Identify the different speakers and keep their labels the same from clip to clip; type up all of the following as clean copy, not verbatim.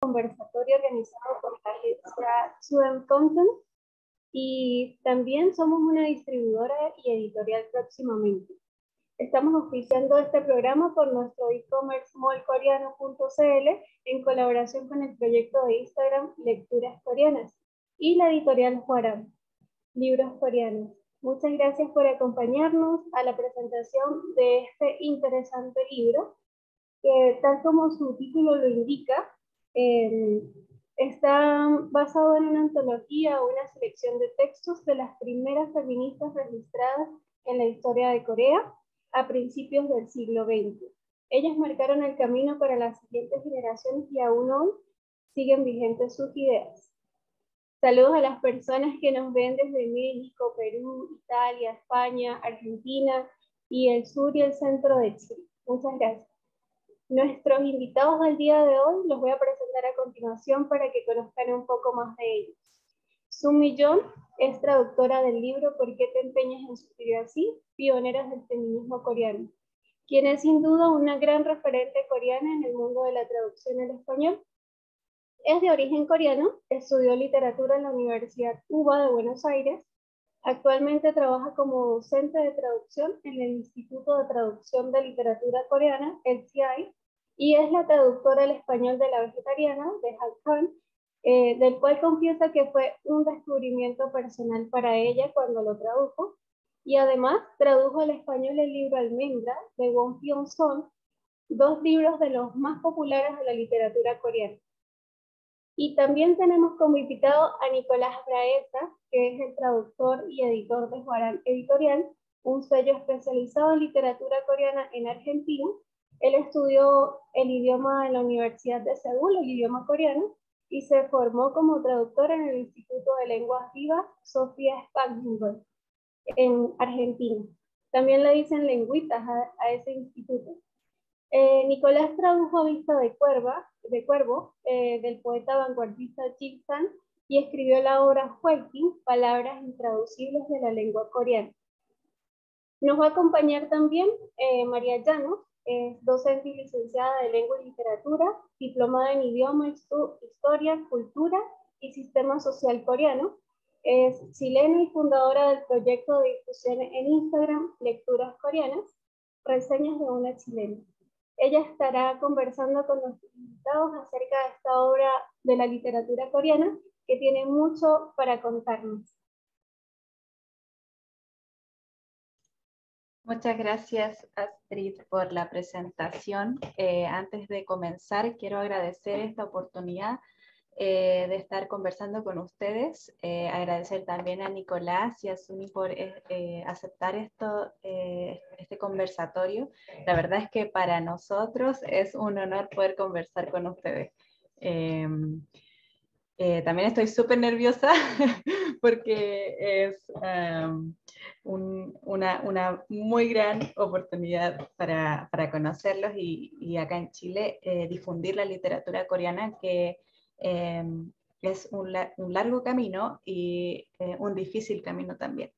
Speaker 1: conversatorio organizado por la agencia Student Content y también somos una distribuidora y editorial próximamente. Estamos oficiando este programa por nuestro e-commerce mallcoreano.cl en colaboración con el proyecto de Instagram Lecturas Coreanas y la editorial Huaran, Libros Coreanos. Muchas gracias por acompañarnos a la presentación de este interesante libro, que tal como su título lo indica, está basado en una antología o una selección de textos de las primeras feministas registradas en la historia de Corea a principios del siglo XX. Ellas marcaron el camino para las siguientes generaciones y aún hoy siguen vigentes sus ideas. Saludos a las personas que nos ven desde México, Perú, Italia, España, Argentina y el sur y el centro de Chile. Muchas gracias. Nuestros invitados del día de hoy los voy a presentar a continuación para que conozcan un poco más de ellos. Sumi Yeon es traductora del libro ¿Por qué te empeñas en sufrir así? Pioneras del feminismo coreano, quien es sin duda una gran referente coreana en el mundo de la traducción al español. Es de origen coreano, estudió literatura en la Universidad UBA de Buenos Aires. Actualmente trabaja como docente de traducción en el Instituto de Traducción de Literatura Coreana, LCI, y es la traductora al español de La Vegetariana, de Han, del cual confiesa que fue un descubrimiento personal para ella cuando lo tradujo, y además tradujo al español el libro Almendra, de Won Pyong-son, dos libros de los más populares de la literatura coreana. Y también tenemos como invitado a Nicolás Braeta, que es el traductor y editor de Huaran Editorial, un sello especializado en literatura coreana en Argentina. Él estudió el idioma en la Universidad de Seúl, el idioma coreano, y se formó como traductor en el Instituto de Lenguas Vivas Sofía Spangenberg, en Argentina. También le dicen lengüitas a ese instituto. Nicolás tradujo a Vista de Cuervo del poeta vanguardista Jik San y escribió la obra Huelqin, Palabras Intraducibles de la Lengua Coreana. Nos va a acompañar también María Llanos, docente y licenciada de Lengua y Literatura, diplomada en Idioma, Historia, Cultura y Sistema Social Coreano. Es chilena y fundadora del proyecto de difusión en Instagram Lecturas Coreanas, Reseñas de una Chilena. Ella estará conversando con nuestros invitados acerca de esta obra de la literatura coreana que tiene mucho para contarnos.
Speaker 2: Muchas gracias, Astrid, por la presentación. Antes de comenzar, quiero agradecer esta oportunidad de estar conversando con ustedes. Agradecer también a Nicolás y a Sumi por aceptar este conversatorio. La verdad es que para nosotros es un honor poder conversar con ustedes. También estoy súper nerviosa porque es una muy gran oportunidad para conocerlos y acá en Chile difundir la literatura coreana, que es un largo camino y un difícil camino también.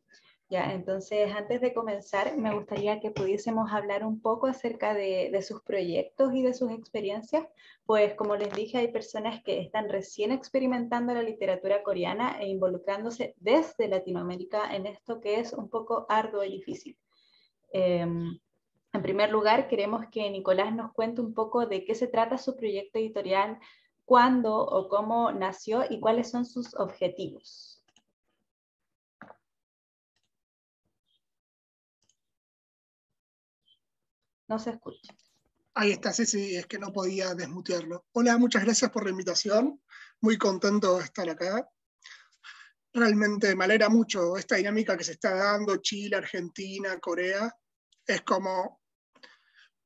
Speaker 2: Ya, entonces, antes de comenzar, me gustaría que pudiésemos hablar un poco acerca de sus proyectos y de sus experiencias, pues como les dije, hay personas que están recién experimentando la literatura coreana e involucrándose desde Latinoamérica en esto que es un poco arduo y difícil. En primer lugar, queremos que Nicolás nos cuente un poco de qué se trata su proyecto editorial, cuándo o cómo nació y cuáles son sus objetivos. No se escucha.
Speaker 3: Ahí está, sí, es que no podía desmutearlo. Hola, muchas gracias por la invitación. Muy contento de estar acá. Realmente me alegra mucho esta dinámica que se está dando, Chile, Argentina, Corea. Es como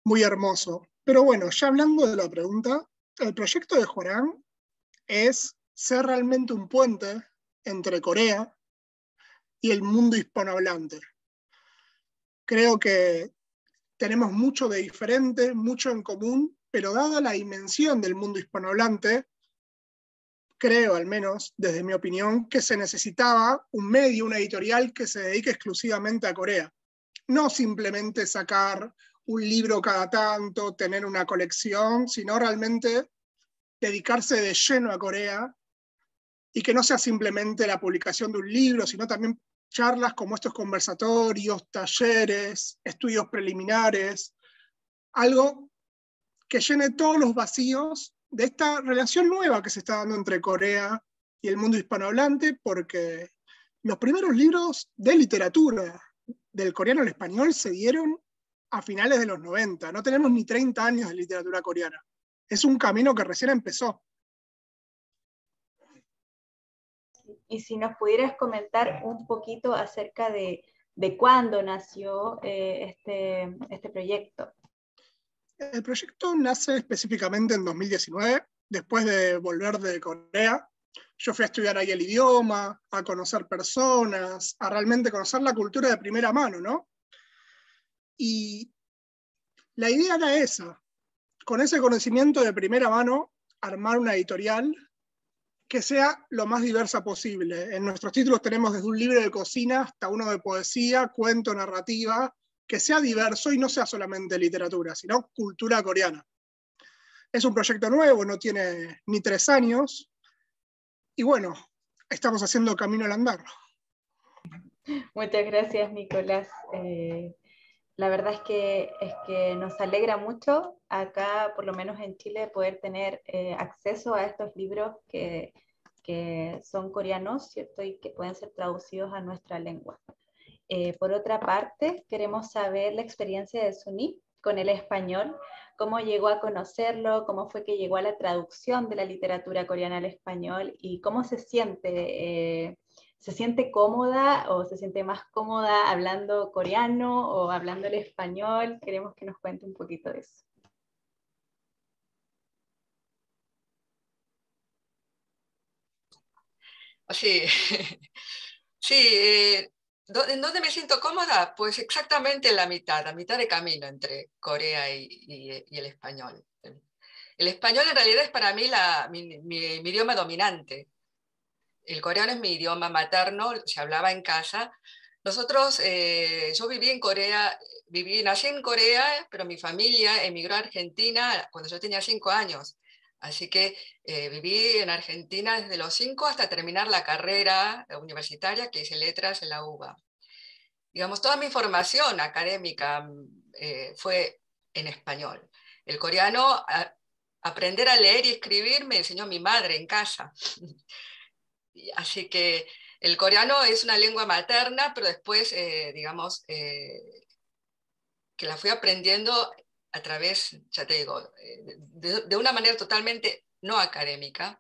Speaker 3: muy hermoso. Pero bueno, ya hablando de la pregunta, el proyecto de Huaran es ser realmente un puente entre Corea y el mundo hispanohablante. Creo que tenemos mucho de diferente, mucho en común, pero dada la dimensión del mundo hispanohablante, creo, al menos desde mi opinión, que se necesitaba un medio, una editorial que se dedique exclusivamente a Corea. No simplemente sacar un libro cada tanto, tener una colección, sino realmente dedicarse de lleno a Corea y que no sea simplemente la publicación de un libro, sino también charlas como estos conversatorios, talleres, estudios preliminares, algo que llene todos los vacíos de esta relación nueva que se está dando entre Corea y el mundo hispanohablante, porque los primeros libros de literatura del coreano al español se dieron a finales de los 90. No tenemos ni 30 años de literatura coreana. Es un camino que recién empezó.
Speaker 2: Y si nos pudieras comentar un poquito acerca de cuándo nació este proyecto.
Speaker 3: El proyecto nace específicamente en 2019, después de volver de Corea. Yo fui a estudiar ahí el idioma, a conocer personas, a realmente conocer la cultura de primera mano, ¿no? Y la idea era esa, con ese conocimiento de primera mano, armar una editorial que sea lo más diversa posible. En nuestros títulos tenemos desde un libro de cocina hasta uno de poesía, cuento, narrativa, que sea diverso y no sea solamente literatura, sino cultura coreana. Es un proyecto nuevo, no tiene ni 3 años, y bueno, estamos haciendo camino al andar.
Speaker 2: Muchas gracias, Nicolás. La verdad es que nos alegra mucho acá, por lo menos en Chile, poder tener acceso a estos libros que son coreanos, ¿cierto? Y que pueden ser traducidos a nuestra lengua. Por otra parte, queremos saber la experiencia de Sunny con el español, cómo llegó a conocerlo, cómo fue que llegó a la traducción de la literatura coreana al español y cómo se siente. ¿Se siente cómoda o se siente más cómoda hablando coreano o hablando el español? Queremos que nos cuente un poquito de eso.
Speaker 4: Sí, sí. ¿En dónde me siento cómoda? Pues exactamente la mitad de camino entre Corea y el español. El español en realidad es para mí mi idioma dominante. El coreano es mi idioma materno, se hablaba en casa. Nosotros, yo viví en Corea, nací en Corea, pero mi familia emigró a Argentina cuando yo tenía 5 años. Así que viví en Argentina desde los 5 hasta terminar la carrera universitaria que hice letras en la UBA. Digamos, toda mi formación académica fue en español. El coreano, aprender a leer y escribir me enseñó mi madre en casa. Así que el coreano es una lengua materna, pero después, digamos, que la fui aprendiendo a través, ya te digo, de una manera totalmente no académica.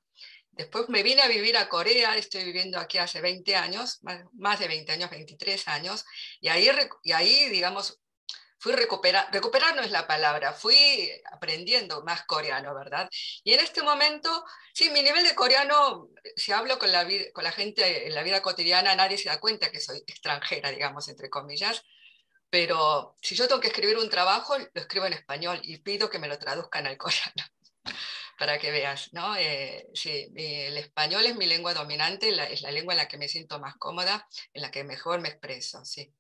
Speaker 4: Después me vine a vivir a Corea, estoy viviendo aquí hace 20 años, más de 20 años, 23 años, y ahí digamos, fui recuperar no es la palabra, fui aprendiendo más coreano, ¿verdad? Y en este momento, sí, mi nivel de coreano, si hablo con la gente en la vida cotidiana, nadie se da cuenta que soy extranjera, digamos, entre comillas, pero si yo tengo que escribir un trabajo, lo escribo en español y pido que me lo traduzcan al coreano, para que veas, ¿no? Sí, el español es mi lengua dominante, es la lengua en la que me siento más cómoda, en la que mejor me expreso, sí.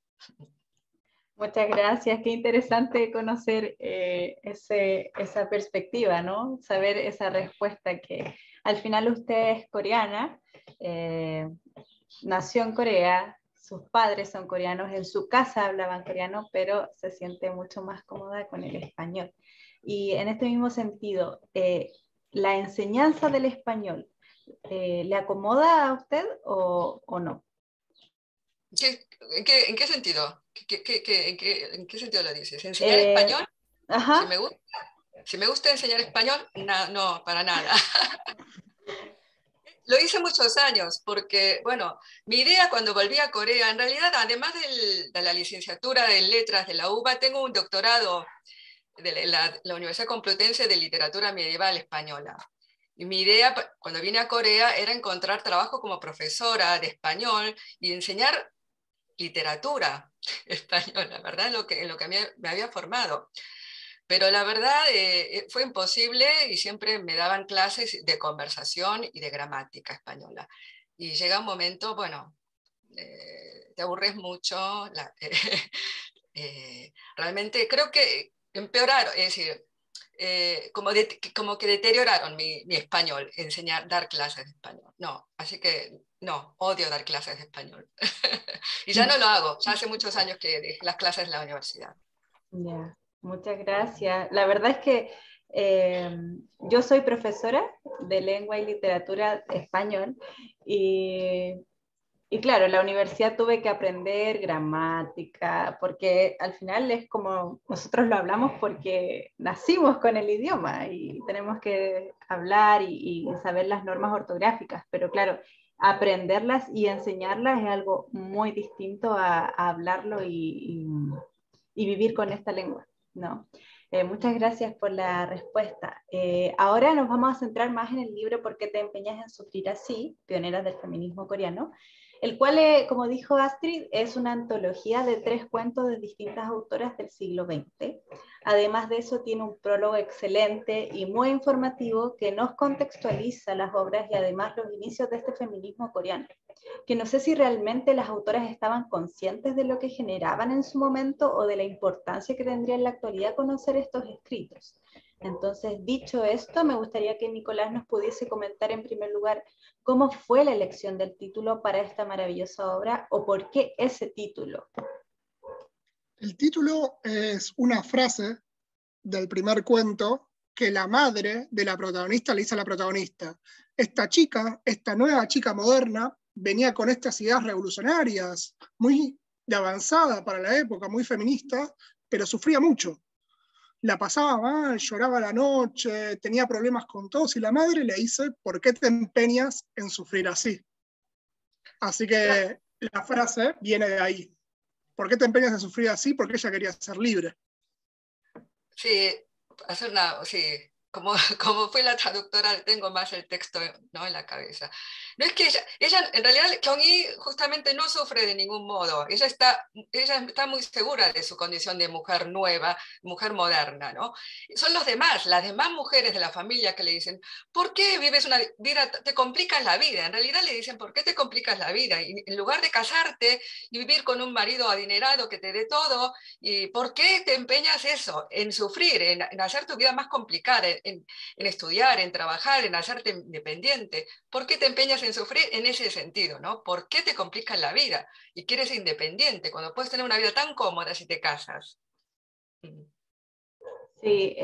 Speaker 2: Muchas gracias, qué interesante conocer esa perspectiva, ¿no? Saber esa respuesta que al final usted es coreana, nació en Corea, sus padres son coreanos, en su casa hablaban coreano, pero se siente mucho más cómoda con el español. Y en este mismo sentido, ¿la enseñanza del español le acomoda a usted o no?
Speaker 4: ¿En qué sentido? ¿En qué sentido lo dices? ¿Enseñar español?
Speaker 2: Ajá.
Speaker 4: Si me gusta enseñar español, no, para nada. Lo hice muchos años porque, bueno, mi idea cuando volví a Corea, en realidad, además de la licenciatura en letras de la UBA, tengo un doctorado de la Universidad Complutense de Literatura Medieval Española. Y mi idea cuando vine a Corea era encontrar trabajo como profesora de español y enseñar literatura española, ¿verdad? En lo que me había formado. Pero la verdad fue imposible y siempre me daban clases de conversación y de gramática española. Y llega un momento, bueno, te aburres mucho. Realmente creo que empeoraron, es decir, como que deterioraron mi español, dar clases de español. No, así que no, odio dar clases de español. Y ya no lo hago, ya hace muchos años que dejé las clases en la universidad.
Speaker 2: Ya, muchas gracias. La verdad es que yo soy profesora de lengua y literatura español y claro, en la universidad tuve que aprender gramática, porque al final es como nosotros lo hablamos porque nacimos con el idioma y tenemos que hablar y saber las normas ortográficas, pero claro, aprenderlas y enseñarlas es algo muy distinto a hablarlo y vivir con esta lengua, ¿no? Muchas gracias por la respuesta. Ahora nos vamos a centrar más en el libro ¿Por qué te empeñas en sufrir así? Pioneras del feminismo coreano, el cual, como dijo Astrid, es una antología de 3 cuentos de distintas autoras del siglo XX. Además de eso, tiene un prólogo excelente y muy informativo que nos contextualiza las obras y además los inicios de este feminismo coreano, que no sé si realmente las autoras estaban conscientes de lo que generaban en su momento o de la importancia que tendría en la actualidad conocer estos escritos. Entonces, dicho esto, me gustaría que Nicolás nos pudiese comentar en primer lugar cómo fue la elección del título para esta maravillosa obra o por qué ese título.
Speaker 3: El título es una frase del primer cuento que la madre de la protagonista le dice a la protagonista. Esta chica, esta nueva chica moderna, venía con estas ideas revolucionarias, muy de avanzada para la época, muy feminista, pero sufría mucho. La pasaba mal, lloraba la noche, tenía problemas con todos, y la madre le dice, ¿por qué te empeñas en sufrir así? Así que la frase viene de ahí. ¿Por qué te empeñas en sufrir así? Porque ella quería ser libre.
Speaker 4: Sí, sí, como fue la traductora, tengo más el texto, ¿no?, en la cabeza. No es que ella en realidad, Kyung-hee justamente no sufre de ningún modo. Ella está muy segura de su condición de mujer nueva, mujer moderna, ¿no? Son las demás mujeres de la familia que le dicen, ¿por qué vives una vida, te complicas la vida? En realidad le dicen, ¿por qué te complicas la vida? Y en lugar de casarte y vivir con un marido adinerado que te dé todo, ¿y por qué te empeñas eso? En sufrir, en hacer tu vida más complicada, en estudiar, en trabajar, en hacerte independiente. ¿Por qué te empeñas en sufrir en ese sentido, ¿no? ¿Por qué te complicas la vida y quieres ser independiente cuando puedes tener una vida tan cómoda si te casas?
Speaker 2: Sí,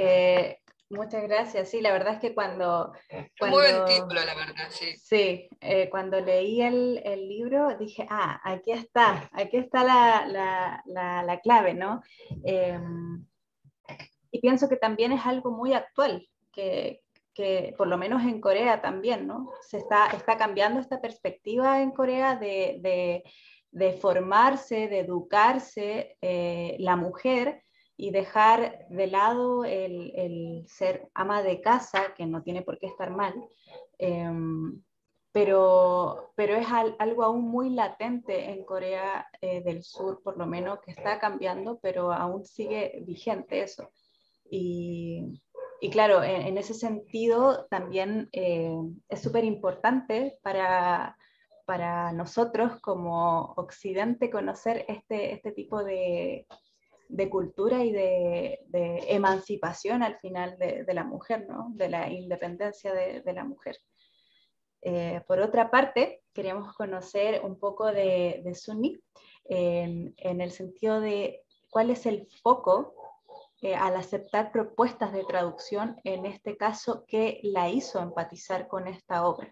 Speaker 2: muchas gracias. Sí, la verdad es que cuando
Speaker 4: Muy buen título, la verdad, sí.
Speaker 2: Sí, cuando leí el libro dije, aquí está la clave, ¿no? Y pienso que también es algo muy actual, que por lo menos en Corea también, ¿no? Está cambiando esta perspectiva en Corea de formarse, de educarse la mujer y dejar de lado el ser ama de casa, que no tiene por qué estar mal, pero es algo aún muy latente en Corea del Sur, por lo menos, que está cambiando, pero aún sigue vigente eso. Y claro, en ese sentido también es súper importante para nosotros como Occidente conocer este tipo de cultura y de emancipación al final de la mujer, ¿no? De la independencia de la mujer. Por otra parte, queríamos conocer un poco de Sunmi en el sentido de cuál es el foco al aceptar propuestas de traducción, en este caso, que la hizo empatizar con esta obra.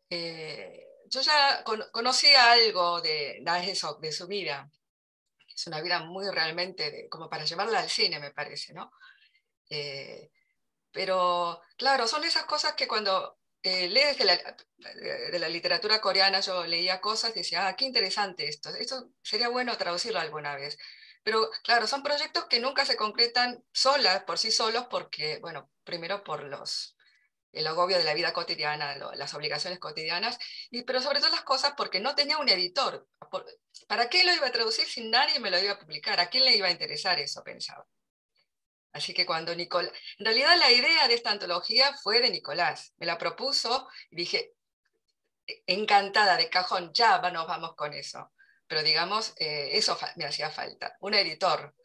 Speaker 4: Yo ya conocía algo de su vida. Es una vida muy realmente, como para llevarla al cine, me parece, ¿no? Pero, claro, son esas cosas que cuando lees de la literatura coreana, yo leía cosas y decía, qué interesante esto sería bueno traducirlo alguna vez. Pero, claro, son proyectos que nunca se concretan por sí solos, porque, bueno, primero por el agobio de la vida cotidiana, las obligaciones cotidianas, pero sobre todo las cosas porque no tenía un editor. ¿Para qué lo iba a traducir si nadie me lo iba a publicar? ¿A quién le iba a interesar eso? Pensaba. Así que cuando Nicolás, en realidad la idea de esta antología fue de Nicolás, me la propuso y dije, encantada, de cajón, nos vamos con eso. Pero digamos, eso me hacía falta, un editor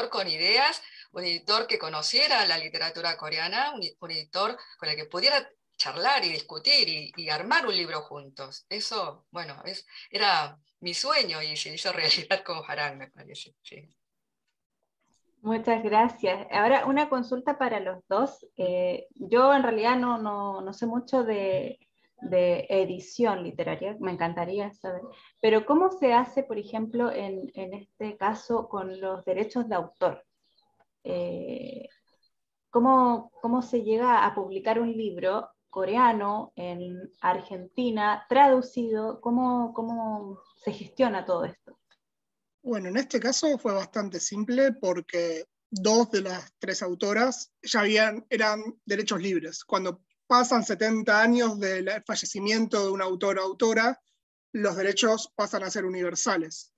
Speaker 4: con ideas, un editor que conociera la literatura coreana, un editor con el que pudiera charlar y discutir y armar un libro juntos. Eso, bueno, era mi sueño y se hizo realidad con Harang, me parece. Sí.
Speaker 2: Muchas gracias. Ahora una consulta para los dos. Yo en realidad no sé mucho de edición literaria, me encantaría saber, pero ¿cómo se hace, por ejemplo, en este caso con los derechos de autor? ¿Cómo se llega a publicar un libro coreano en Argentina, traducido? ¿Cómo se gestiona todo esto?
Speaker 3: Bueno, en este caso fue bastante simple porque 2 de las 3 autoras ya eran derechos libres. Cuando pasan 70 años del fallecimiento de un autor o autora, los derechos pasan a ser universales.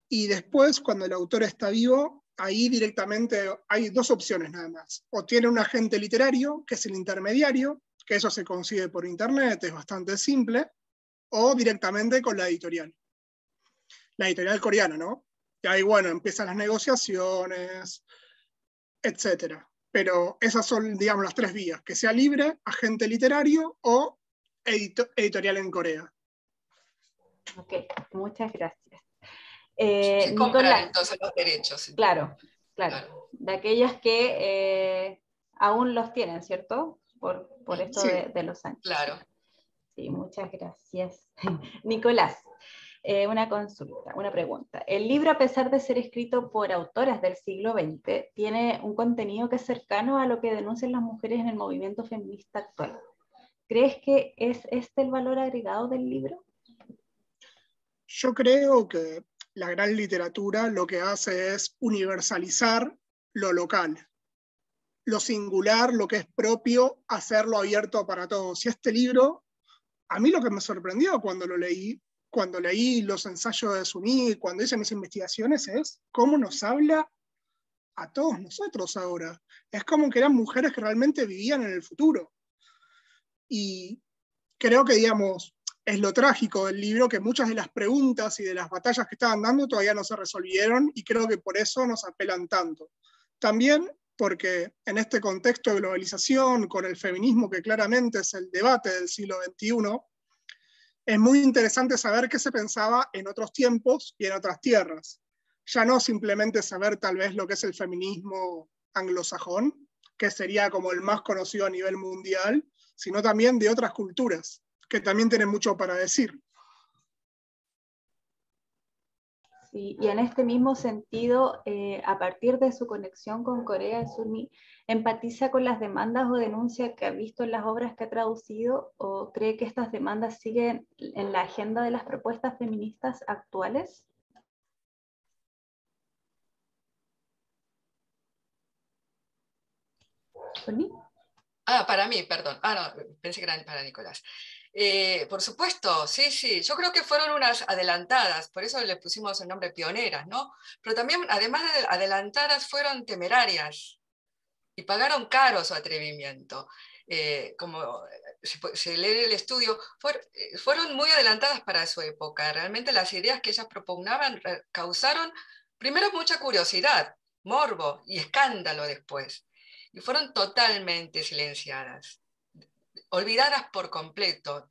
Speaker 3: Y después, cuando el autor está vivo, ahí directamente hay 2 opciones nada más. O tiene un agente literario, que es el intermediario, que eso se consigue por internet, es bastante simple, o directamente con la editorial coreana, ¿no? Y ahí, bueno, empiezan las negociaciones, etc. Pero esas son, digamos, las 3 vías, que sea libre, agente literario o editorial en Corea.
Speaker 2: Ok, muchas gracias.
Speaker 4: Se compran
Speaker 2: Nicolás,
Speaker 4: entonces los derechos.
Speaker 2: claro, de aquellas que aún los tienen, ¿cierto? Por esto
Speaker 3: Sí.
Speaker 2: de los años.
Speaker 4: Claro.
Speaker 2: Sí, muchas gracias. Nicolás, una consulta, una pregunta. El libro, a pesar de ser escrito por autoras del siglo XX, tiene un contenido que es cercano a lo que denuncian las mujeres en el movimiento feminista actual. ¿Crees que es este el valor agregado del libro?
Speaker 3: Yo creo que la gran literatura lo que hace es universalizar lo local, lo singular, lo que es propio, hacerlo abierto para todos. Y este libro, a mí lo que me sorprendió cuando leí los ensayos de Suní, cuando hice mis investigaciones, es cómo nos habla a todos nosotros ahora. Es como que eran mujeres que realmente vivían en el futuro. Y creo que, digamos, es lo trágico del libro, que muchas de las preguntas y de las batallas que estaban dando todavía no se resolvieron, y creo que por eso nos apelan tanto. También porque en este contexto de globalización, con el feminismo que claramente es el debate del siglo XXI, es muy interesante saber qué se pensaba en otros tiempos y en otras tierras. Ya no simplemente saber tal vez lo que es el feminismo anglosajón, que sería como el más conocido a nivel mundial, sino también de otras culturas, que también tienen mucho para decir.
Speaker 2: Sí, y en este mismo sentido, a partir de su conexión con Corea del Sur, ¿empatiza con las demandas o denuncias que ha visto en las obras que ha traducido, o cree que estas demandas siguen en la agenda de las propuestas feministas actuales? ¿Suni?
Speaker 4: Para mí, perdón. No, pensé que era para Nicolás. Por supuesto, sí. Yo creo que fueron unas adelantadas, por eso le pusimos el nombre pioneras, ¿no? Pero también, además de adelantadas, fueron temerarias y pagaron caro su atrevimiento. Como se lee el estudio, fueron muy adelantadas para su época. Realmente las ideas que ellas propugnaban causaron, primero, mucha curiosidad, morbo y escándalo después. Y fueron totalmente silenciadas, olvidadas por completo.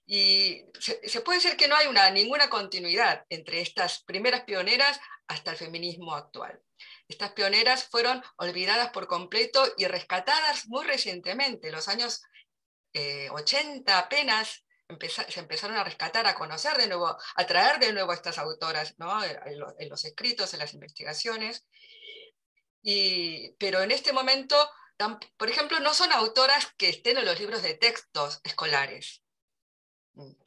Speaker 4: Y se puede decir que no hay ninguna continuidad entre estas primeras pioneras hasta el feminismo actual. Estas pioneras fueron olvidadas por completo y rescatadas muy recientemente. En los años 80 apenas se empezaron a rescatar, a conocer de nuevo, a traer de nuevo a estas autoras, ¿no? En los escritos, en las investigaciones. Pero en este momento, por ejemplo, no son autoras que estén en los libros de textos escolares,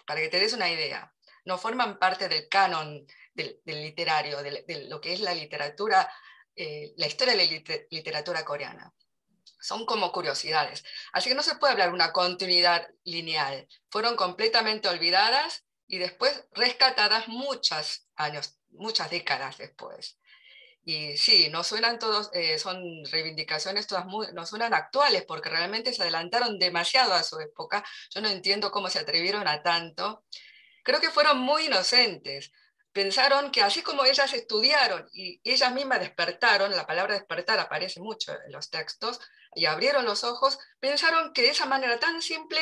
Speaker 4: para que te des una idea. No forman parte del canon del literario, de lo que es la literatura, la historia de la literatura coreana. Son como curiosidades. Así que no se puede hablar de una continuidad lineal. Fueron completamente olvidadas y después rescatadas muchos años, muchas décadas después. Y sí, no suenan todos, son reivindicaciones todas no suenan actuales porque realmente se adelantaron demasiado a su época. Yo no entiendo cómo se atrevieron a tanto. Creo que fueron muy inocentes. pensaron que así como ellas estudiaron y ellas mismas despertaron, la palabra despertar aparece mucho en los textos, y abrieron los ojos, pensaron que de esa manera tan simple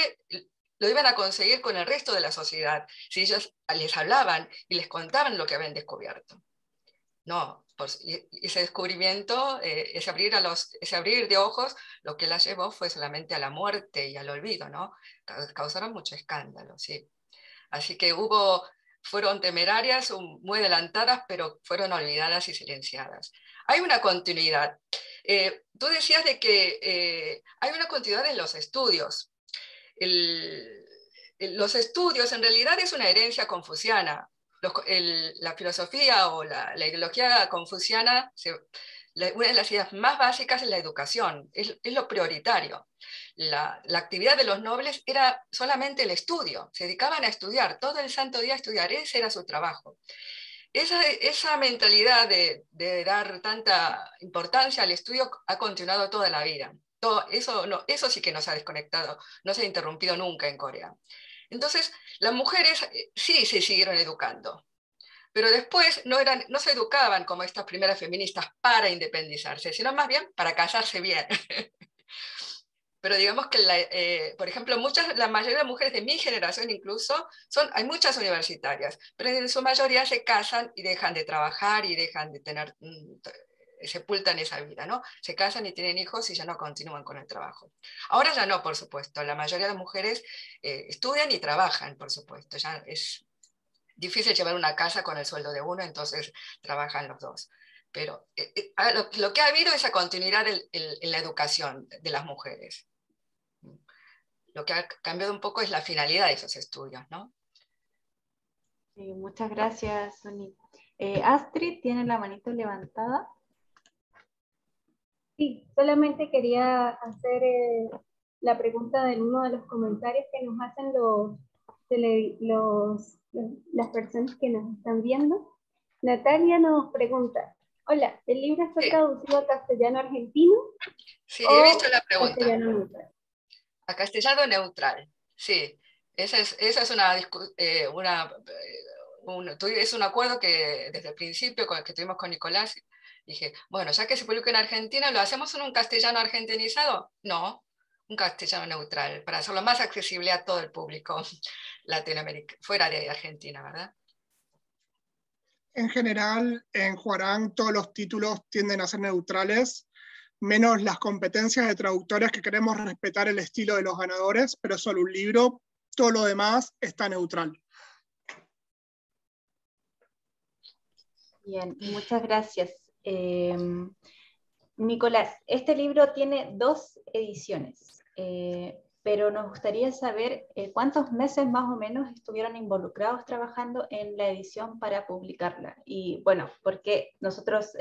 Speaker 4: lo iban a conseguir con el resto de la sociedad, si ellas les hablaban y les contaban lo que habían descubierto. No, pues, ese descubrimiento, ese abrir de ojos, lo que las llevó fue solamente a la muerte y al olvido, ¿no? Causaron mucho escándalo, sí. Así que fueron temerarias, muy adelantadas, pero fueron olvidadas y silenciadas. Hay una continuidad. Tú decías de que hay una continuidad en los estudios. Los estudios en realidad es una herencia confuciana. La filosofía o la ideología confuciana, una de las ideas más básicas es la educación, es lo prioritario. La actividad de los nobles era solamente el estudio, se dedicaban a estudiar, todo el santo día a estudiar, ese era su trabajo. Esa mentalidad de dar tanta importancia al estudio ha continuado toda la vida. Eso sí que no se ha desconectado, no se ha interrumpido nunca en Corea. Entonces, las mujeres sí se siguieron educando, pero después no se educaban como estas primeras feministas para independizarse, sino más bien para casarse bien. Pero digamos que, por ejemplo, la mayoría de mujeres de mi generación incluso, hay muchas universitarias, pero en su mayoría se casan y dejan de trabajar y dejan de tener, sepultan esa vida, ¿no? Se casan y tienen hijos y ya no continúan con el trabajo. Ahora ya no, por supuesto, la mayoría de mujeres estudian y trabajan, por supuesto, ya es difícil llevar una casa con el sueldo de uno, entonces trabajan los dos. Pero lo que ha habido es esa continuidad en la educación de las mujeres. Lo que ha cambiado un poco es la finalidad de esos estudios, ¿no?
Speaker 2: Sí, muchas gracias, Soni. Astrid tiene la manito levantada.
Speaker 1: Sí, solamente quería hacer la pregunta de uno de los comentarios que nos hacen las personas que nos están viendo. Natalia nos pregunta, hola, ¿el libro está traducido a castellano argentino?
Speaker 4: Sí, he visto la pregunta.
Speaker 1: Castellano neutral.
Speaker 4: A castellano neutral, sí. Esa es un acuerdo que desde el principio que tuvimos con Nicolás, dije, bueno, ya que se publica en Argentina, ¿lo hacemos en un castellano argentinizado? No, un castellano neutral, para hacerlo más accesible a todo el público latinoamericano, fuera de Argentina, ¿verdad?
Speaker 3: En general, en Huarán todos los títulos tienden a ser neutrales, menos las competencias de traductores que queremos respetar el estilo de los ganadores, pero solo un libro, todo lo demás está neutral.
Speaker 2: Bien, muchas gracias. Nicolás, este libro tiene 2 ediciones, pero nos gustaría saber cuántos meses más o menos estuvieron involucrados trabajando en la edición para publicarla. Y bueno, porque nosotros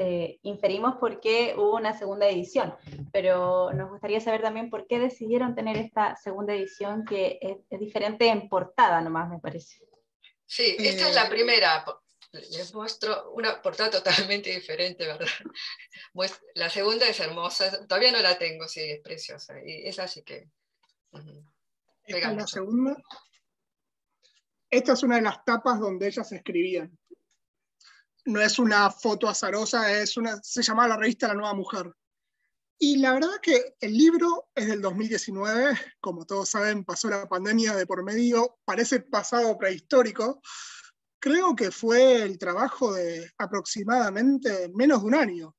Speaker 2: inferimos por qué hubo una segunda edición, pero nos gustaría saber también por qué decidieron tener esta segunda edición que es diferente en portada nomás, me parece.
Speaker 4: Sí, esta es la primera. Les muestro una portada totalmente diferente, ¿verdad? La segunda es hermosa, todavía no la tengo, sí, es preciosa. Y esa sí que...
Speaker 3: Esta es la segunda. Esta es una de las tapas donde ellas escribían. No es una foto azarosa, se llamaba la revista La Nueva Mujer. Y la verdad que el libro es del 2019, como todos saben, pasó la pandemia de por medio, parece pasado prehistórico. Creo que fue el trabajo de aproximadamente menos de un año,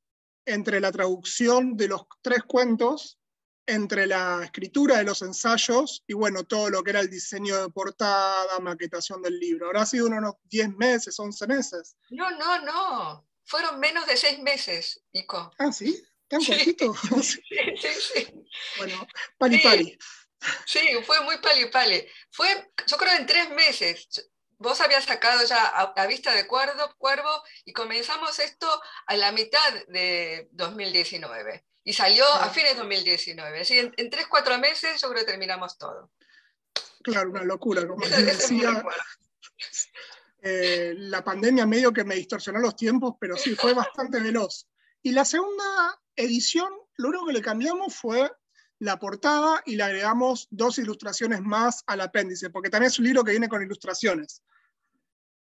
Speaker 3: entre la traducción de los 3 cuentos, entre la escritura de los ensayos y bueno, todo lo que era el diseño de portada, maquetación del libro. Habrá sido unos 10 meses, 11 meses.
Speaker 4: No. Fueron menos de 6 meses, Nico.
Speaker 3: Ah, ¿sí? ¿Tan cortito?
Speaker 4: Sí.
Speaker 3: Bueno, pali.
Speaker 4: Sí, fue muy pali. Fue, yo creo, en 3 meses. Vos habías sacado ya a Vista de Cuervo y comenzamos esto a la mitad de 2019. Y salió a fines de 2019. Así, en 3-4 meses yo creo que terminamos todo.
Speaker 3: Claro, una locura, como les decía. La pandemia medio que me distorsionó los tiempos, pero sí, fue bastante veloz. Y la segunda edición, lo único que le cambiamos fue la portada y le agregamos 2 ilustraciones más al apéndice, porque también es un libro que viene con ilustraciones.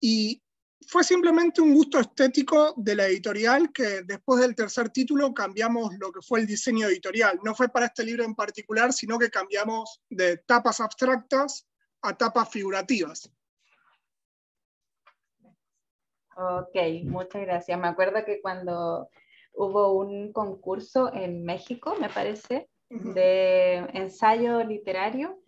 Speaker 3: Y fue simplemente un gusto estético de la editorial que después del tercer título cambiamos lo que fue el diseño editorial. No fue para este libro en particular, sino que cambiamos de tapas abstractas a tapas figurativas.
Speaker 2: Ok, muchas gracias. Me acuerdo que cuando hubo un concurso en México, me parece, de ensayo literario,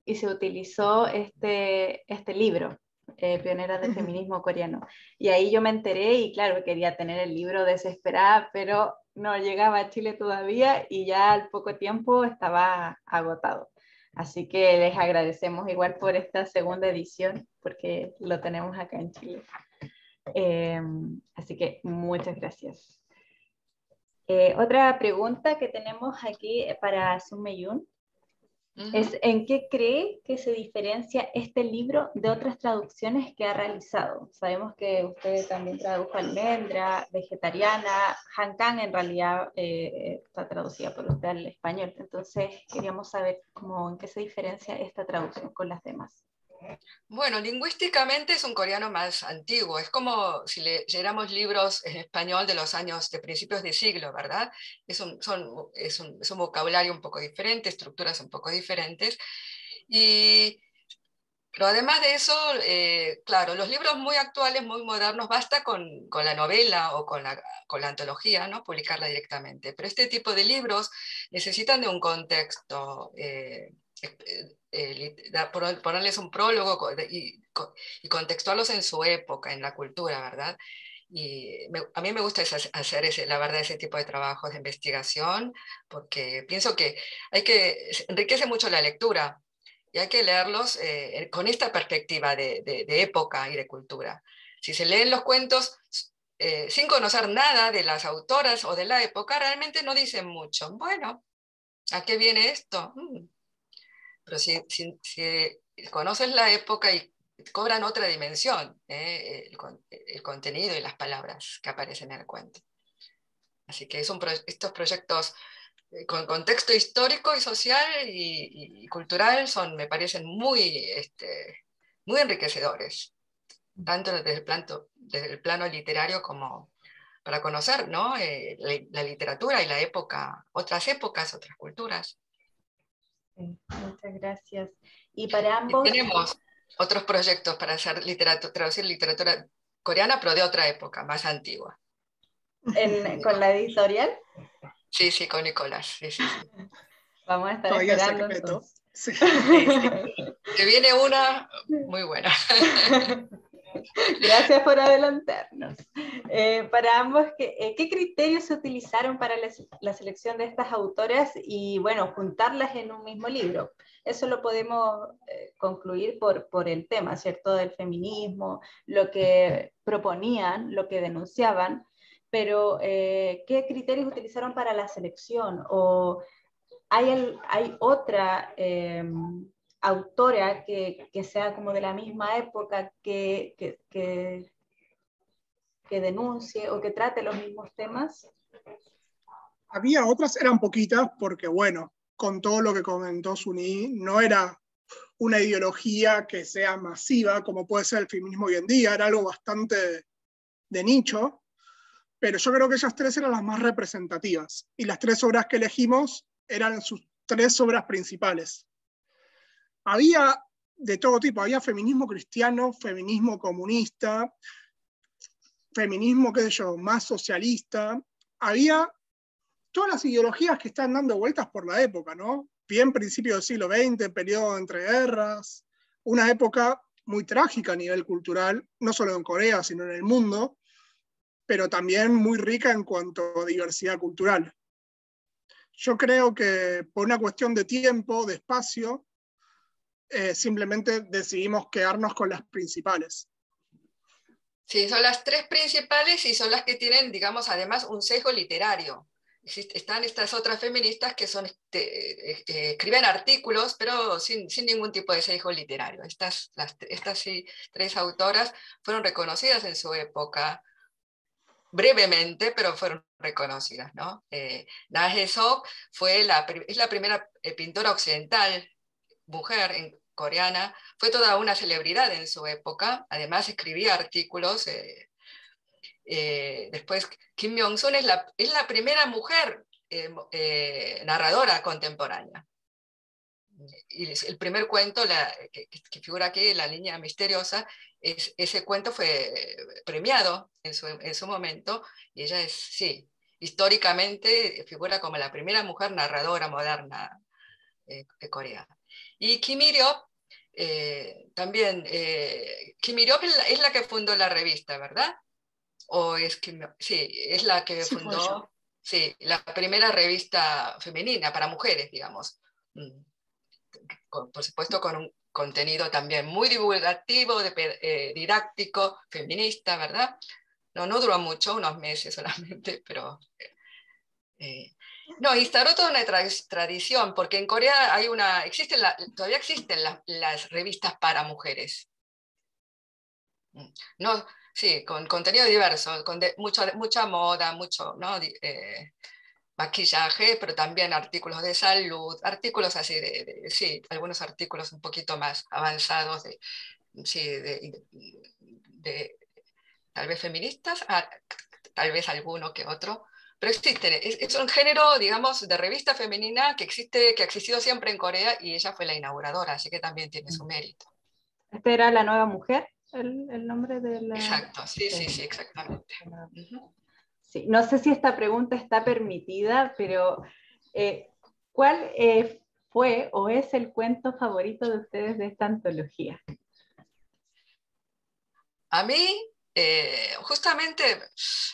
Speaker 2: y se utilizó este libro, Pioneras del Feminismo Coreano. Y ahí yo me enteré y claro, quería tener el libro desesperada, pero no llegaba a Chile todavía y ya al poco tiempo estaba agotado. Así que les agradecemos igual por esta segunda edición, porque lo tenemos acá en Chile. Así que muchas gracias. Otra pregunta que tenemos aquí para Sun Mei-yun es ¿en qué cree que se diferencia este libro de otras traducciones que ha realizado? Sabemos que usted también tradujo Almendra, Vegetariana, Han Kang en realidad está traducida por usted al español, entonces queríamos saber cómo, en qué se diferencia esta traducción con las demás.
Speaker 4: Bueno, lingüísticamente es un coreano más antiguo, es como si leyéramos libros en español de los años de principios de siglo, ¿verdad? Es un vocabulario un poco diferente, estructuras un poco diferentes. Pero además de eso, claro, los libros muy actuales, muy modernos, basta con la novela o con la antología, ¿no? Publicarla directamente. Pero este tipo de libros necesitan de un contexto, ponerles un prólogo y contextuarlos en su época, en la cultura, ¿verdad? Y a mí me gusta hacer la verdad, ese tipo de trabajos de investigación, porque pienso que enriquece mucho la lectura. Y hay que leerlos con esta perspectiva de época y de cultura. Si se leen los cuentos sin conocer nada de las autoras o de la época, realmente no dicen mucho. Bueno, ¿a qué viene esto? Pero si conoces la época y cobran otra dimensión, el contenido y las palabras que aparecen en el cuento. Así que estos proyectos con contexto histórico y social y cultural me parecen muy enriquecedores, tanto desde el plano literario como para conocer, ¿no? La literatura y la época, otras épocas, otras culturas.
Speaker 2: Sí, muchas gracias. Y para ambos...
Speaker 4: Y tenemos otros proyectos para hacer traducir literatura coreana, pero de otra época, más antigua.
Speaker 2: ¿Con la editorial?
Speaker 4: Sí, sí, con Nicolás. Sí, sí, sí.
Speaker 2: Vamos a estar
Speaker 3: Todavía
Speaker 2: esperando.
Speaker 3: secreto. Sí.
Speaker 4: Que viene una muy buena.
Speaker 2: Gracias por adelantarnos. Para ambos, ¿qué criterios se utilizaron para la selección de estas autoras y, bueno, juntarlas en un mismo libro? Eso lo podemos concluir por el tema, ¿cierto?, del feminismo, lo que proponían, lo que denunciaban, pero ¿qué criterios utilizaron para la selección? ¿O hay otra autora que sea como de la misma época que denuncie o que trate los mismos temas?
Speaker 3: Había otras, eran poquitas, porque bueno, con todo lo que comentó Suni, no era una ideología que sea masiva, como puede ser el feminismo hoy en día, era algo bastante de nicho, pero yo creo que ellas tres eran las más representativas, y las tres obras que elegimos eran sus tres obras principales. Había de todo tipo, había feminismo cristiano, feminismo comunista, feminismo, qué sé yo, más socialista, había todas las ideologías que están dando vueltas por la época, ¿no? Bien principio del siglo XX, periodo entre guerras, una época muy trágica a nivel cultural, no solo en Corea, sino en el mundo, pero también muy rica en cuanto a diversidad cultural. Yo creo que por una cuestión de tiempo, de espacio, simplemente decidimos quedarnos con las principales.
Speaker 4: Sí, son las tres principales y son las que tienen, digamos, además un sesgo literario. Están estas otras feministas que escriben artículos, pero sin ningún tipo de sesgo literario. Estas tres autoras fueron reconocidas en su época, brevemente, pero fueron reconocidas, ¿no? Na Hae-seok es la primera pintora occidental, mujer, coreana, fue toda una celebridad en su época, además escribía artículos. Después, Kim Myung-sun es la primera mujer narradora contemporánea. Y el primer cuento que figura aquí, La Niña Misteriosa, ese cuento fue premiado en su momento, y ella es, sí, históricamente figura como la primera mujer narradora moderna de Corea. Y Kim Il-ryop, también, Kim Il-ryop es la que fundó la revista, ¿verdad? O es Kim, sí, es la que
Speaker 3: Sí, fue ella.
Speaker 4: fundó, sí, la primera revista femenina para mujeres, digamos. Por supuesto con un contenido también muy divulgativo, didáctico, feminista, ¿verdad? No duró mucho, unos meses solamente, pero... no, instauró toda una tradición, porque en Corea todavía existen las revistas para mujeres. No, sí, con contenido diverso, con mucha moda, mucho, ¿no? Maquillaje, pero también artículos de salud, artículos así sí, algunos artículos un poquito más avanzados, sí, tal vez feministas, tal vez alguno que otro, pero existen, es un género, digamos, de revista femenina que ha existido siempre en Corea, y ella fue la inauguradora, así que también tiene su mérito.
Speaker 2: ¿Esta era La Nueva Mujer, el nombre de la...?
Speaker 4: Exacto, sí, exactamente.
Speaker 2: Sí, no sé si esta pregunta está permitida, pero ¿cuál fue o es el cuento favorito de ustedes de esta antología?
Speaker 4: A mí, justamente,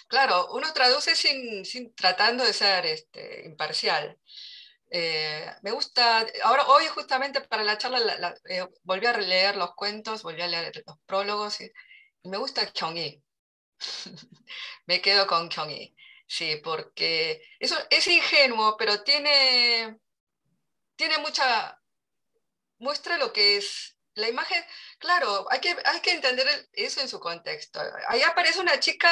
Speaker 4: claro, uno traduce tratando de ser imparcial. Me gusta, hoy justamente para la charla volví a leer los cuentos, volví a leer los prólogos, y me gusta Kyung-hee. Me quedo con Kyung-hee, sí, porque es ingenuo, pero tiene muestra lo que es la imagen. Claro, hay que entender eso en su contexto. Ahí aparece una chica,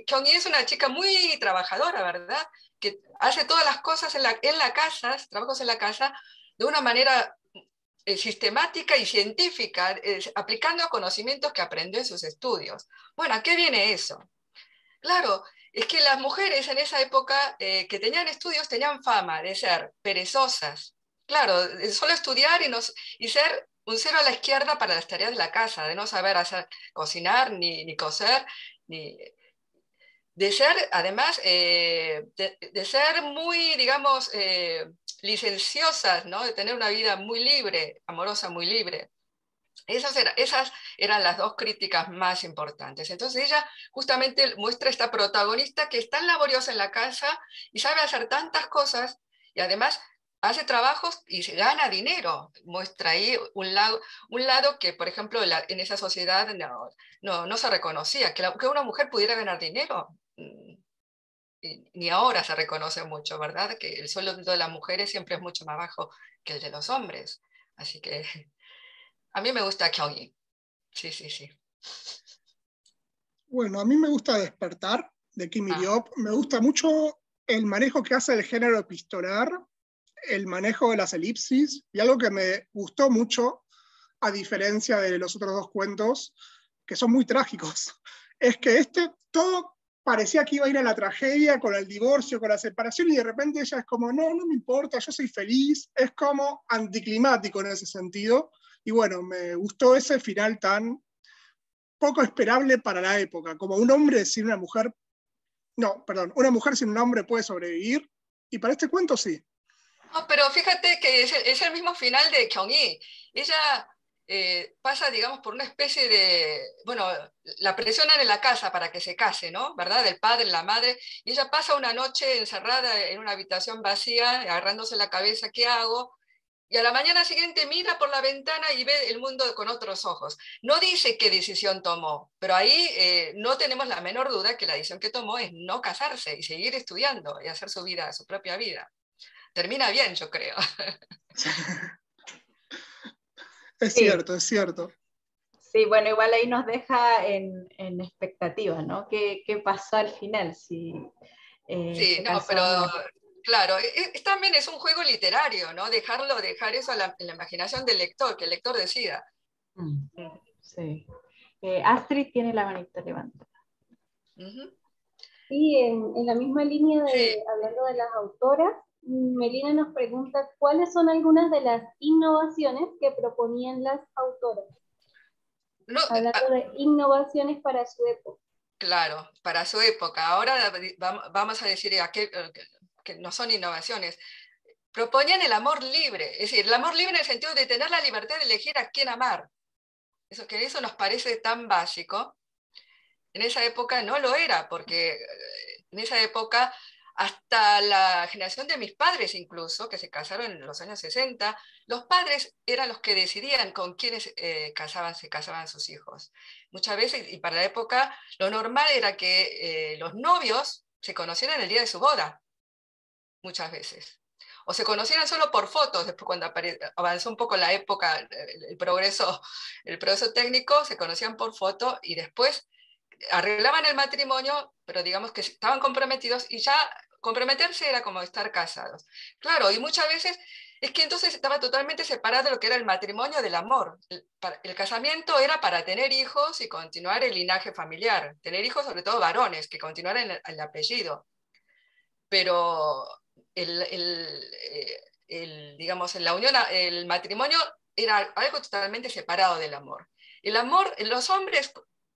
Speaker 4: Kyung-hee es una chica muy trabajadora, ¿verdad? Que hace todas las cosas en la casa, trabajos en la casa, de una manera sistemática y científica, aplicando conocimientos que aprendió en sus estudios. Bueno, ¿a qué viene eso? Claro, es que las mujeres en esa época que tenían estudios tenían fama de ser perezosas. Claro, solo estudiar y ser un cero a la izquierda para las tareas de la casa, de no saber cocinar, ni coser, ni, de ser, además, de ser muy, digamos, licenciosas, ¿no? De tener una vida muy libre, amorosa, muy libre. Esas eran las dos críticas más importantes. Entonces ella justamente muestra esta protagonista que es tan laboriosa en la casa y sabe hacer tantas cosas, y además hace trabajos y se gana dinero. Muestra ahí un lado que, por ejemplo, en esa sociedad no se reconocía, que una mujer pudiera ganar dinero. Ni ahora se reconoce mucho, ¿verdad? Que el sueldo de las mujeres siempre es mucho más bajo que el de los hombres. Así que a mí me gusta Kyung-hee. Sí.
Speaker 3: Bueno, a mí me gusta Despertar, de Kim Il-ryop. Me gusta mucho el manejo que hace el género epistolar, el manejo de las elipsis, y algo que me gustó mucho, a diferencia de los otros dos cuentos, que son muy trágicos, es que todo parecía que iba a ir a la tragedia con el divorcio, con la separación, y de repente ella es como, no me importa, yo soy feliz. Es como anticlimático en ese sentido, y bueno, me gustó ese final tan poco esperable para la época, como un hombre sin una mujer, una mujer sin un hombre puede sobrevivir, y para este cuento sí.
Speaker 4: No, pero fíjate que es el mismo final de Kyung-hee. Ella pasa, digamos, por una especie de, bueno, la presionan en la casa para que se case, ¿no? ¿Verdad? El padre, la madre, y ella pasa una noche encerrada en una habitación vacía, agarrándose la cabeza, ¿qué hago? Y a la mañana siguiente mira por la ventana y ve el mundo con otros ojos. No dice qué decisión tomó, pero ahí no tenemos la menor duda que la decisión que tomó es no casarse y seguir estudiando y hacer su vida, su propia vida. Termina bien, yo creo.
Speaker 3: Es cierto, es cierto.
Speaker 2: Sí, bueno, igual ahí nos deja en expectativa, ¿no? ¿Qué pasó al final?
Speaker 4: Sí, no, pero Claro, también es un juego literario, ¿no? Dejar eso en la imaginación del lector, que el lector decida.
Speaker 2: Sí. Astrid tiene la manita levantada.
Speaker 1: Sí, en la misma línea
Speaker 4: Sí.
Speaker 1: hablando de las autoras, Melina nos pregunta cuáles son algunas de las innovaciones que proponían las autoras.
Speaker 4: No,
Speaker 1: hablando de innovaciones para su época.
Speaker 4: Claro, para su época. Ahora vamos a decir que no son innovaciones. Proponían el amor libre, es decir, el amor libre en el sentido de tener la libertad de elegir a quién amar. Eso nos parece tan básico. En esa época no lo era, porque en esa época, hasta la generación de mis padres incluso, que se casaron en los años 60, los padres eran los que decidían con quiénes se casaban sus hijos. Muchas veces, y para la época, lo normal era que los novios se conocieran el día de su boda, muchas veces. O se conocieran solo por fotos, después cuando avanzó un poco la época, el progreso técnico, se conocían por foto y después arreglaban el matrimonio, pero digamos que estaban comprometidos y ya comprometerse era como estar casados. Claro, y muchas veces es que entonces estaba totalmente separado de lo que era el matrimonio del amor. El casamiento era para tener hijos y continuar el linaje familiar, tener hijos sobre todo varones, que continuaran el apellido. Pero digamos, en la unión, el matrimonio era algo totalmente separado del amor. El amor, los hombres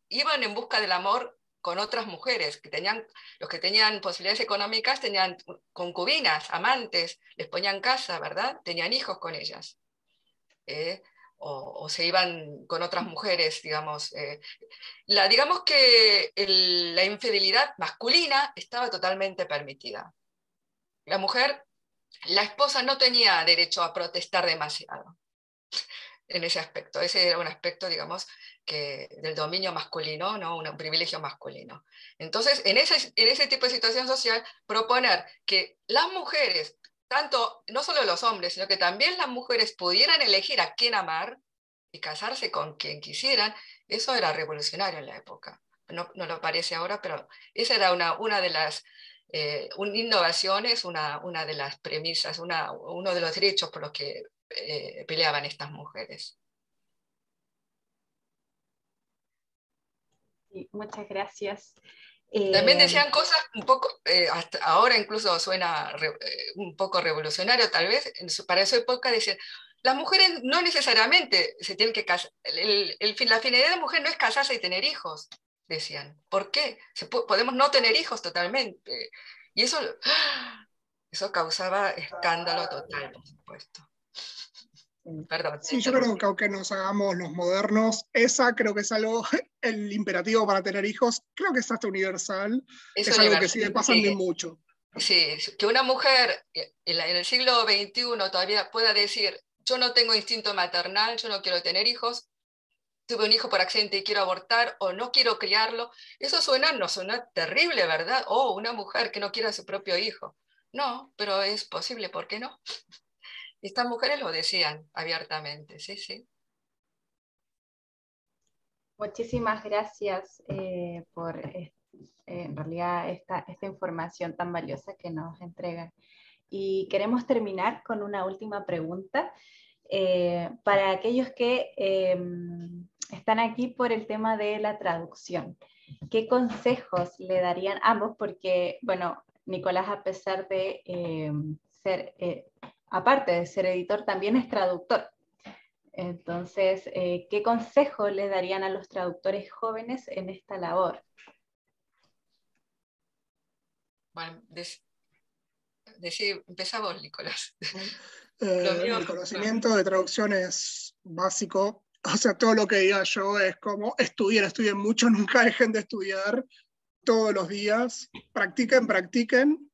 Speaker 4: iban en busca del amor con otras mujeres, los que tenían posibilidades económicas tenían concubinas, amantes, les ponían casa, ¿verdad? Tenían hijos con ellas. O se iban con otras mujeres, digamos. Digamos que la infidelidad masculina estaba totalmente permitida. La mujer, la esposa no tenía derecho a protestar demasiado en ese aspecto. Ese era un aspecto, digamos, del dominio masculino, ¿no? Un privilegio masculino. Entonces, en ese tipo de situación social, proponer que las mujeres, no solo los hombres, sino que también las mujeres pudieran elegir a quién amar y casarse con quien quisieran, eso era revolucionario en la época. No lo parece ahora, pero esa era una de las innovaciones, una de las premisas, uno de los derechos por los que peleaban estas mujeres.
Speaker 2: Sí, muchas gracias.
Speaker 4: También decían cosas un poco, hasta ahora incluso suena un poco revolucionario tal vez, para su época decían, las mujeres no necesariamente se tienen que casar, la finalidad de la mujer no es casarse y tener hijos, decían. ¿Por qué? Podemos no tener hijos totalmente. Y eso causaba escándalo total, por supuesto. Perdón.
Speaker 3: Sí, yo creo que aunque nos hagamos los modernos, creo que es algo, el imperativo para tener hijos, creo que es hasta universal, es algo que sigue pasando y mucho.
Speaker 4: Sí, que una mujer en el siglo XXI todavía pueda decir, yo no tengo instinto maternal, yo no quiero tener hijos, tuve un hijo por accidente y quiero abortar, o no quiero criarlo, eso no suena terrible, ¿verdad? O una mujer que no quiera a su propio hijo. No, pero es posible, ¿por qué no? Estas mujeres lo decían abiertamente, sí, sí.
Speaker 2: Muchísimas gracias por en realidad esta información tan valiosa que nos entregan. Y queremos terminar con una última pregunta para aquellos que están aquí por el tema de la traducción. ¿Qué consejos le darían ambos? Porque, bueno, Nicolás, a pesar de ser, aparte de ser editor, también es traductor. Entonces, ¿qué consejo le darían a los traductores jóvenes en esta labor?
Speaker 4: Bueno, empezamos, Nicolás.
Speaker 3: El conocimiento de traducción es básico. O sea, todo lo que diga yo es como estudien mucho, nunca dejen de estudiar todos los días. Practiquen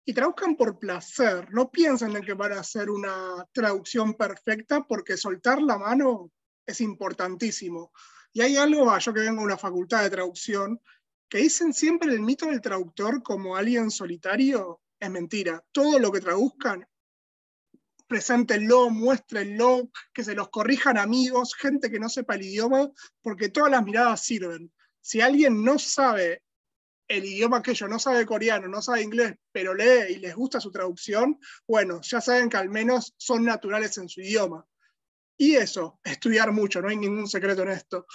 Speaker 3: y traduzcan por placer. No piensen en que van a hacer una traducción perfecta, porque soltar la mano es importantísimo. Y hay algo, yo que vengo de una facultad de traducción, que dicen siempre el mito del traductor como alguien solitario. Es mentira. Todo lo que traduzcan, preséntenlo, muéstrenlo, que se los corrijan amigos, gente que no sepa el idioma, porque todas las miradas sirven. Si alguien no sabe el idioma aquello no sabe coreano, no sabe inglés, pero lee y les gusta su traducción, bueno, ya saben que al menos son naturales en su idioma. Y eso, estudiar mucho, no hay ningún secreto en esto.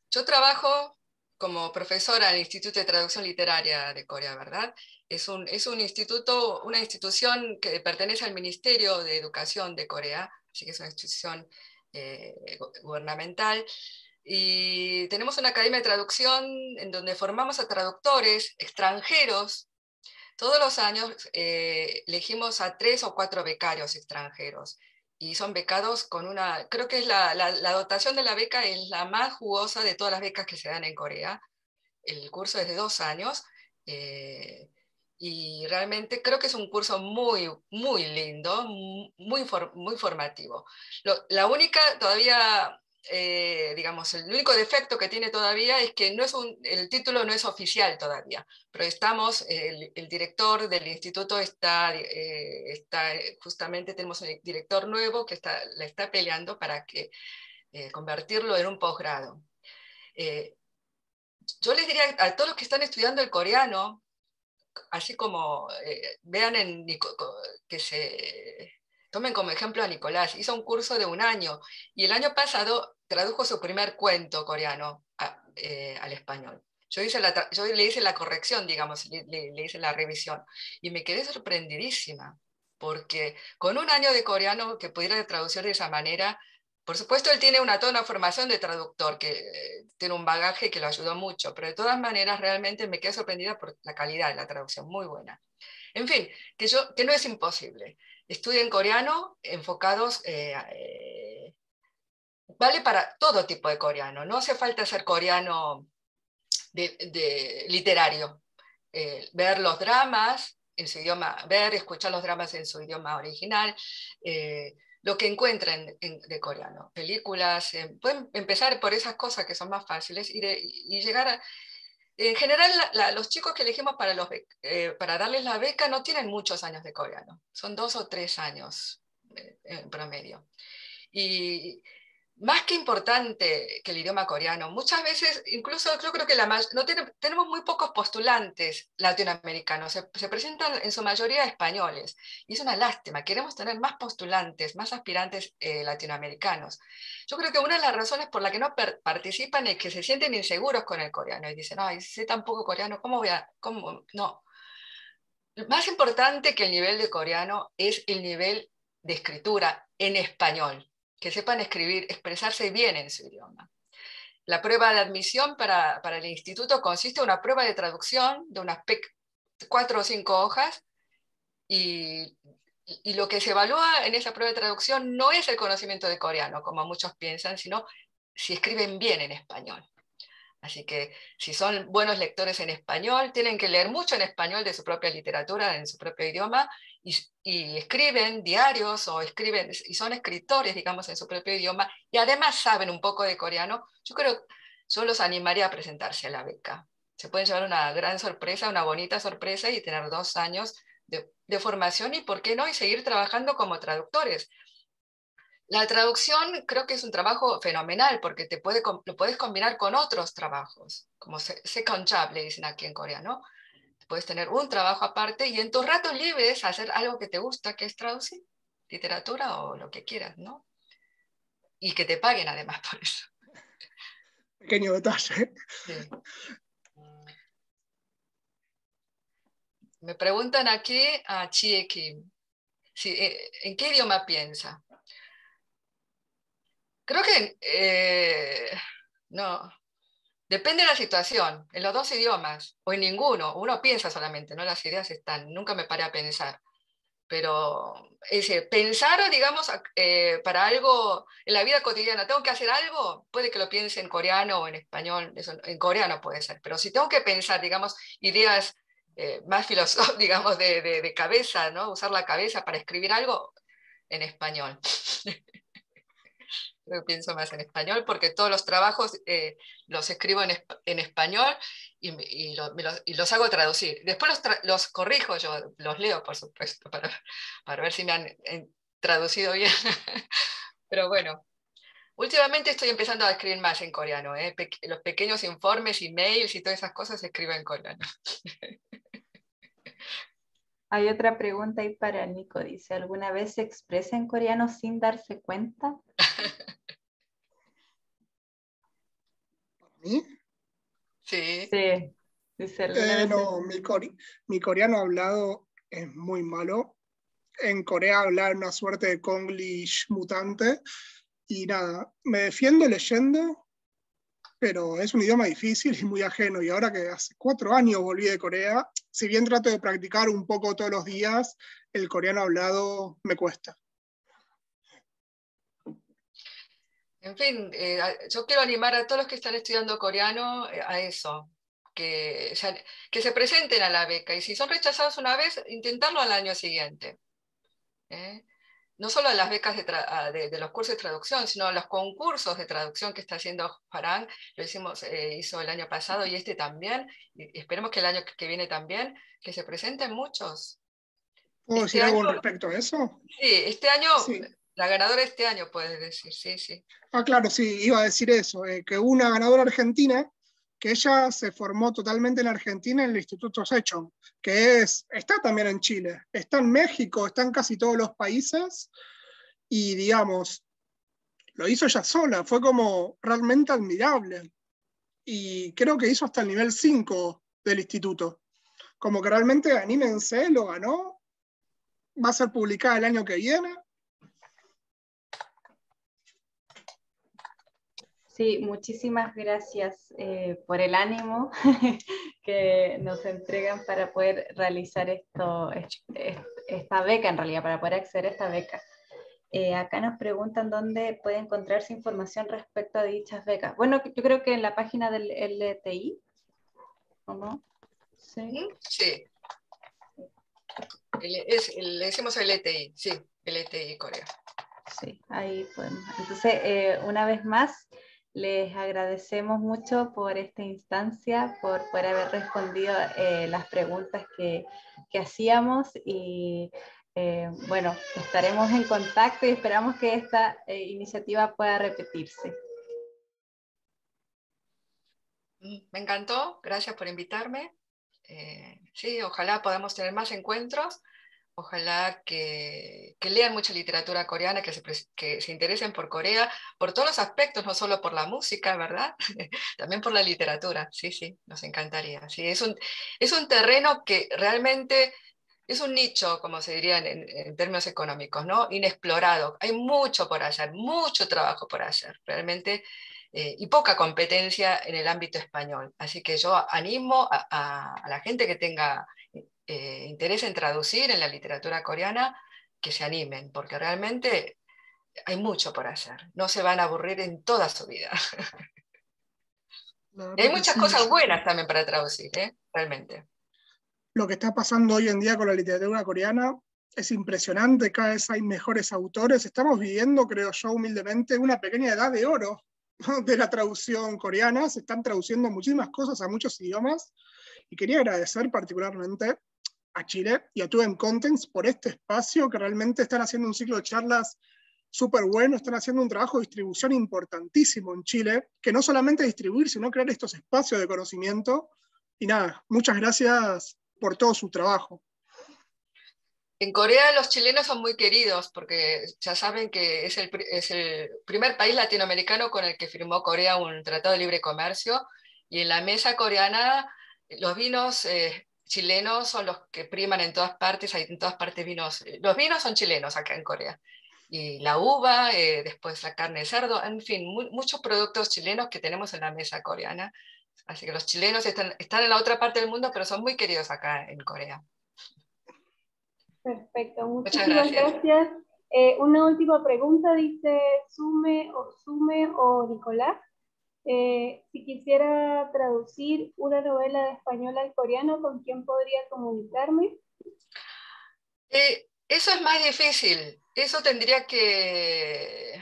Speaker 4: Yo trabajo como profesora en el Instituto de Traducción Literaria de Corea, ¿verdad? Es un instituto, una institución que pertenece al Ministerio de Educación de Corea, así que es una institución gubernamental. Y tenemos una academia de traducción en donde formamos a traductores extranjeros. Todos los años elegimos a 3 o 4 becarios extranjeros y son becados con una, creo que es la dotación de la beca es la más jugosa de todas las becas que se dan en Corea. El curso es de 2 años y realmente creo que es un curso muy, muy lindo, muy formativo. La única todavía... digamos, el único defecto que tiene todavía es que el título no es oficial todavía, pero el director del instituto justamente tenemos un director nuevo que la está peleando para convertirlo en un posgrado. Yo les diría a todos los que están estudiando el coreano, así como vean que se tomen como ejemplo a Nicolás, hizo un curso de 1 año y el año pasado tradujo su primer cuento coreano al español. Yo le hice la corrección, digamos, le hice la revisión y me quedé sorprendidísima, porque con 1 año de coreano que pudiera traducir de esa manera, por supuesto él tiene toda una formación de traductor, que tiene un bagaje que lo ayudó mucho, pero de todas maneras realmente me quedé sorprendida por la calidad de la traducción, muy buena. En fin, que no es imposible. Estudien coreano enfocados, vale para todo tipo de coreano, no hace falta ser coreano literario. Ver los dramas en su idioma, escuchar los dramas en su idioma original, lo que encuentren de coreano, películas, pueden empezar por esas cosas que son más fáciles y llegar a... En general, los chicos que elegimos para darles la beca no tienen muchos años de coreano, son 2 o 3 años en promedio. Y más que importante que el idioma coreano, muchas veces, incluso yo creo que tenemos muy pocos postulantes latinoamericanos, se presentan en su mayoría españoles, y es una lástima, queremos tener más postulantes, más aspirantes latinoamericanos. Yo creo que una de las razones por la que no participan es que se sienten inseguros con el coreano, y dicen, ay, sé tan poco coreano, ¿cómo voy a...? ¿Cómo? No. Más importante que el nivel de coreano es el nivel de escritura en español, que sepan escribir, expresarse bien en su idioma. La prueba de admisión para el instituto consiste en una prueba de traducción de unas 4 o 5 hojas y lo que se evalúa en esa prueba de traducción no es el conocimiento de coreano, como muchos piensan, sino si escriben bien en español. Así que si son buenos lectores en español, tienen que leer mucho en español de su propia literatura, en su propio idioma, y escriben diarios y son escritores, digamos, en su propio idioma, y además saben un poco de coreano. Yo los animaría a presentarse a la beca. Se pueden llevar una gran sorpresa, una bonita sorpresa y tener 2 años de formación y, ¿por qué no?, y seguir trabajando como traductores. La traducción creo que es un trabajo fenomenal porque lo puedes combinar con otros trabajos, como second job, le dicen aquí en Corea, ¿no? Puedes tener un trabajo aparte y en tus ratos libres hacer algo que te gusta, que es traducir literatura o lo que quieras, ¿no? Y que te paguen además por eso.
Speaker 3: Pequeño detalle.
Speaker 4: Sí. Me preguntan aquí a Chie Kim, ¿en qué idioma piensa? Creo que no, depende de la situación, en los 2 idiomas o en ninguno. Uno piensa solamente, ¿no? Las ideas están, nunca me paré a pensar. Pero es decir, pensar, digamos, para algo en la vida cotidiana, tengo que hacer algo, puede que lo piense en coreano o en español, en coreano puede ser, pero si tengo que pensar, digamos, ideas más filosóficas, digamos, de cabeza, ¿no? Usar la cabeza para escribir algo, en español. Yo pienso más en español porque todos los trabajos los escribo en español y los hago traducir. Después los corrijo, yo los leo, por supuesto, para ver si me han traducido bien. Pero bueno, Últimamente estoy empezando a escribir más en coreano, ¿eh? Los pequeños informes, emails y todas esas cosas se escriben en coreano.
Speaker 2: Hay otra pregunta ahí para Nico. Dice, ¿alguna vez se expresa en coreano sin darse cuenta?
Speaker 3: ¿Sí?
Speaker 4: Sí.
Speaker 2: Sí. Dice, ¿alguna vez
Speaker 3: No, mi coreano hablado es muy malo. En Corea hablar una suerte de Konglish mutante. Y nada, me defiendo leyendo, pero es un idioma difícil y muy ajeno. Y ahora que hace 4 años volví de Corea, si bien trato de practicar un poco todos los días, el coreano hablado me cuesta.
Speaker 4: En fin, yo quiero animar a todos los que están estudiando coreano a eso, que se presenten a la beca y si son rechazados una vez, intentarlo al año siguiente. ¿Eh? No solo a las becas de los cursos de traducción, sino a los concursos de traducción que está haciendo Farang, lo hizo el año pasado y este también, y esperemos que el año que viene también, que se presenten muchos.
Speaker 3: ¿Puedo
Speaker 4: Este
Speaker 3: decir
Speaker 4: año,
Speaker 3: algo respecto a eso?
Speaker 4: sí, este año,
Speaker 3: Sí.
Speaker 4: la ganadora este año, puedes decir, sí, sí.
Speaker 3: Ah, claro, sí, iba a decir eso, que una ganadora argentina, que ella se formó totalmente en Argentina en el Instituto Sechong, que está también en Chile, está en México, está en casi todos los países, y digamos, lo hizo ella sola, fue como realmente admirable. Y creo que hizo hasta el nivel 5 del instituto. Como que realmente anímense, lo ganó, va a ser publicada el año que viene.
Speaker 2: Sí, muchísimas gracias por el ánimo que nos entregan para poder realizar esta beca, en realidad, para poder acceder a esta beca. Acá nos preguntan dónde puede encontrarse información respecto a dichas becas. Bueno, yo creo que en la página del LTI, ¿o no? Sí.
Speaker 4: Sí. Le decimos LTI, sí, LTI Corea.
Speaker 2: Sí, ahí podemos. Entonces, una vez más, les agradecemos mucho por esta instancia, por haber respondido las preguntas que hacíamos y bueno, estaremos en contacto y esperamos que esta iniciativa pueda repetirse.
Speaker 4: Me encantó, gracias por invitarme. Sí, ojalá podamos tener más encuentros, ojalá que lean mucha literatura coreana, que se interesen por Corea, por todos los aspectos, no solo por la música, ¿verdad? También por la literatura, sí, sí, nos encantaría. Sí, es un terreno que realmente es un nicho, como se diría en términos económicos, ¿no? Inexplorado. Hay mucho por hacer, mucho trabajo por hacer, realmente, y poca competencia en el ámbito español. Así que yo animo a la gente que tenga interés en traducir en la literatura coreana, que se animen, porque realmente hay mucho por hacer. No se van a aburrir en toda su vida.
Speaker 3: La
Speaker 4: Y hay
Speaker 3: verdad que
Speaker 4: muchas
Speaker 3: sí.
Speaker 4: cosas buenas también para traducir, realmente.
Speaker 3: Lo que está pasando hoy en día con la literatura coreana es impresionante, cada vez hay mejores autores. Estamos viviendo, creo yo humildemente, una pequeña edad de oro de la traducción coreana. Se están traduciendo muchísimas cosas a muchos idiomas y quería agradecer particularmente a Chile y a TUEM Contents por este espacio, que realmente están haciendo un ciclo de charlas súper bueno, están haciendo un trabajo de distribución importantísimo en Chile, que no solamente distribuir, sino crear estos espacios de conocimiento. Y nada, muchas gracias por todo su trabajo.
Speaker 4: En Corea los chilenos son muy queridos porque ya saben que es el primer país latinoamericano con el que firmó Corea un tratado de libre comercio y en la mesa coreana los vinos chilenos son los que priman en todas partes, hay en todas partes vinos, los vinos son chilenos acá en Corea. Y la uva, después la carne de cerdo, en fin, muchos productos chilenos que tenemos en la mesa coreana. Así que los chilenos están en la otra parte del mundo, pero son muy queridos acá en Corea.
Speaker 1: Perfecto,
Speaker 4: Muchas
Speaker 1: muchísimas
Speaker 4: gracias.
Speaker 1: gracias. Una última pregunta, dice Sume o Nicolás. Si quisiera traducir una novela de español al coreano, ¿con quién podría comunicarme?
Speaker 4: Eso es más difícil. Eso tendría que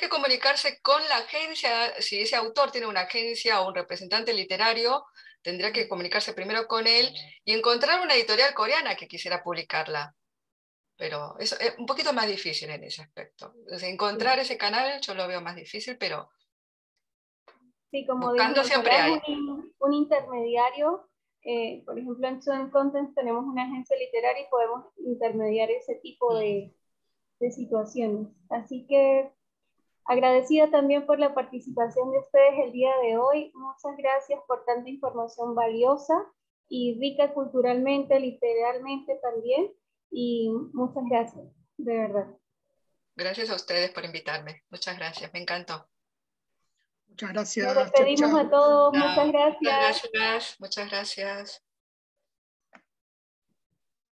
Speaker 4: comunicarse con la agencia. Si ese autor tiene una agencia o un representante literario, tendría que comunicarse primero con él y encontrar una editorial coreana que quisiera publicarla. pero eso es un poquito más difícil en ese aspecto. Entonces, encontrar ese canal yo lo veo más difícil, pero
Speaker 1: sí, como
Speaker 4: buscando
Speaker 1: dijimos,
Speaker 4: siempre hay.
Speaker 1: un intermediario. Por ejemplo, en Student Contents tenemos una agencia literaria y podemos intermediar ese tipo de situaciones. Así que agradecida también por la participación de ustedes el día de hoy. Muchas gracias por tanta información valiosa y rica culturalmente, literalmente también. Y muchas gracias, de verdad.
Speaker 4: Gracias a ustedes por invitarme. Muchas gracias, me encantó.
Speaker 3: Muchas gracias.
Speaker 1: Nos despedimos a todos.
Speaker 4: Chao.
Speaker 1: Muchas gracias.
Speaker 4: Muchas gracias. Muchas gracias.